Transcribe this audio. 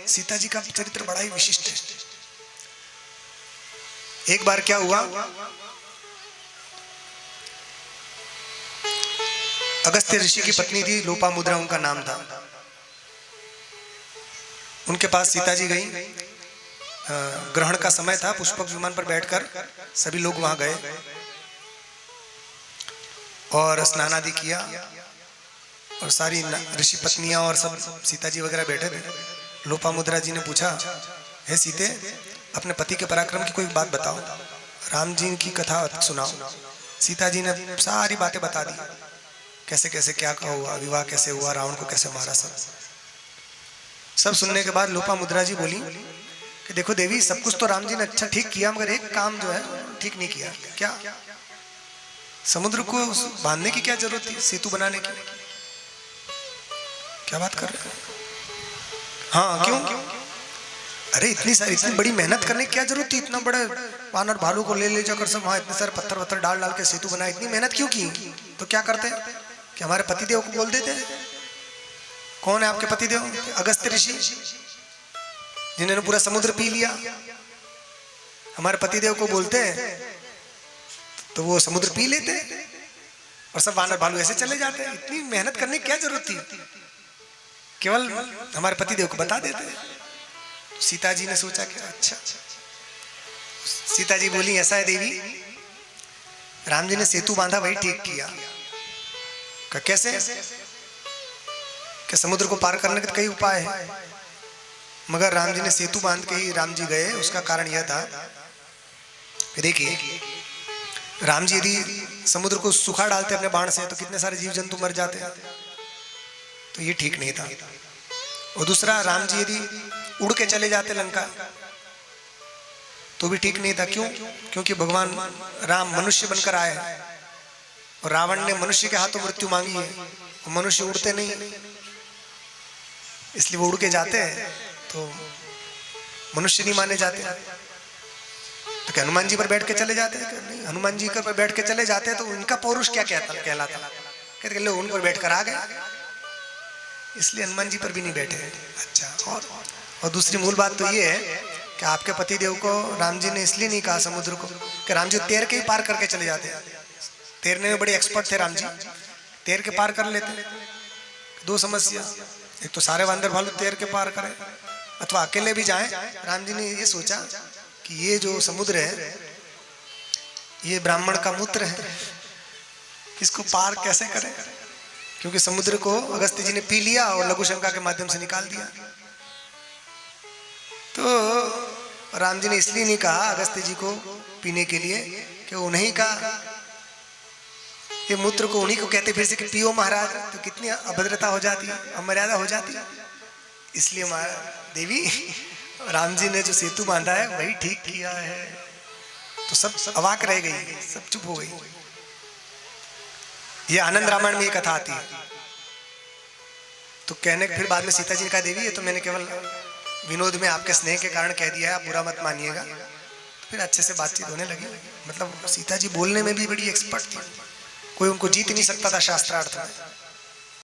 सीता जी का चरित्र बड़ा ही विशिष्ट है। एक बार क्या हुआ, अगस्त्य ऋषि की पत्नी थी, लोपामुद्रा उनका नाम था। उनके पास सीता जी गई, ग्रहण का समय था, पुष्पक विमान पर बैठकर सभी लोग वहां गए और स्नान आदि किया और सारी ऋषि पत्नियां और सब सीता जी वगैरह बैठे थे। लोपामुद्रा जी ने पूछा, हे सीते, अपने पति के पराक्रम की कोई बात बताओ, राम जी की कथा सुनाओ। सीता जी ने सारी बातें बता दी, कैसे कैसे क्या हुआ, विवाह कैसे हुआ, रावण को कैसे मारा, सब सुनने के बाद लोपामुद्रा जी बोली कि देखो देवी, सब कुछ तो राम जी ने अच्छा ठीक किया, मगर एक काम जो है ठीक नहीं किया। क्या? समुद्र को बांधने की क्या जरूरत थी, सेतु बनाने की? क्या बात कर रहे हैं? हाँ, क्यों? अरे इतनी बड़ी मेहनत करने की क्या जरूरत थी? इतना बड़ा वानर भालू को ले जाकर सब वहां इतने सारे पत्थर वत्थर डाल डाल के सेतु बनाया, इतनी मेहनत क्यों की? तो क्या करते कि हमारे पतिदेव को बोल देते। कौन है आपके पतिदेव? अगस्त्य ऋषि, जिन्होंने पूरा समुद्र पी लिया। हमारे पतिदेव को बोलते तो वो समुद्र पी लेते और सब वानर भालू ऐसे चले जाते। इतनी मेहनत करने की क्या जरूरत थी, केवल हमारे पतिदेव को बता देते। सीता जी ने सोचा कि अच्छा। सीता जी बोली, ऐसा है देवी, राम जी ने सेतु बांधा वही ठीक किया। कैसे? कि समुद्र को पार करने के कई उपाय हैं, मगर राम जी ने सेतु बांध के ही राम जी गए। उसका कारण यह था कि देखिए, राम जी यदि समुद्र को सुखा डालते अपने बाण से तो कितने सारे जीव जंतु मर जाते, तो ये ठीक नहीं था। और दूसरा, राम जी यदि उड़ के चले जाते लंका तो भी ठीक नहीं था। क्यों? क्योंकि भगवान राम मनुष्य बनकर आए और रावण ने मनुष्य के हाथों मृत्यु मांगी है, और मनुष्य उड़ते नहीं, इसलिए वो उड़ के जाते हैं तो मनुष्य नहीं माने जाते। तो क्या हनुमान जी पर बैठ के चले जाते हैं? नहीं, हनुमान जी पर बैठ के चले जाते तो उनका पौरुष क्या कहलाता? कहते लो उन पर बैठकर आ गए, इसलिए हनुमान जी पर भी नहीं बैठे। अच्छा, और दूसरी मूल बात तो ये है कि आपके पतिदेव को राम जी ने इसलिए नहीं कहा समुद्र को कि राम जी तैर के ही पार करके चले जाते। तैरने में बड़े एक्सपर्ट थे राम जी, तैर के पार कर लेते। दो समस्या, एक तो सारे वानर भालू तैर के पार करें अथवा अकेले भी जाएं। राम जी ने ये सोचा कि ये जो समुद्र है ये ब्राह्मण का मूत्र है, इसको पार कैसे करें? क्योंकि समुद्र को अगस्त्य जी ने पी लिया और लघुशंका के माध्यम से निकाल दिया। तो राम जी ने इसलिए नहीं कहा अगस्त्य जी को पीने के लिए कि उन्हीं का ये मूत्र को उन्हीं को कहते फिर से कि पियो महाराज, तो कितनी अभद्रता हो जाती, अमर्यादा हो जाती। इसलिए देवी, राम जी ने जो सेतु बांधा है वही ठीक किया है। तो सब अवाक रह गई, सब चुप हो गई। ये आनंद रामायण में ये कथा आती है। तो कहने फिर बाद में सीता जी ने कहा, देवी ये तो मैंने केवल विनोद में आपके स्नेह के कारण कह दिया है, आप बुरा मत मानिएगा। तो फिर अच्छे से बातचीत होने लगी। मतलब सीता जी बोलने में भी बड़ी एक्सपर्ट थी, कोई उनको जीत नहीं सकता था शास्त्रार्थ में।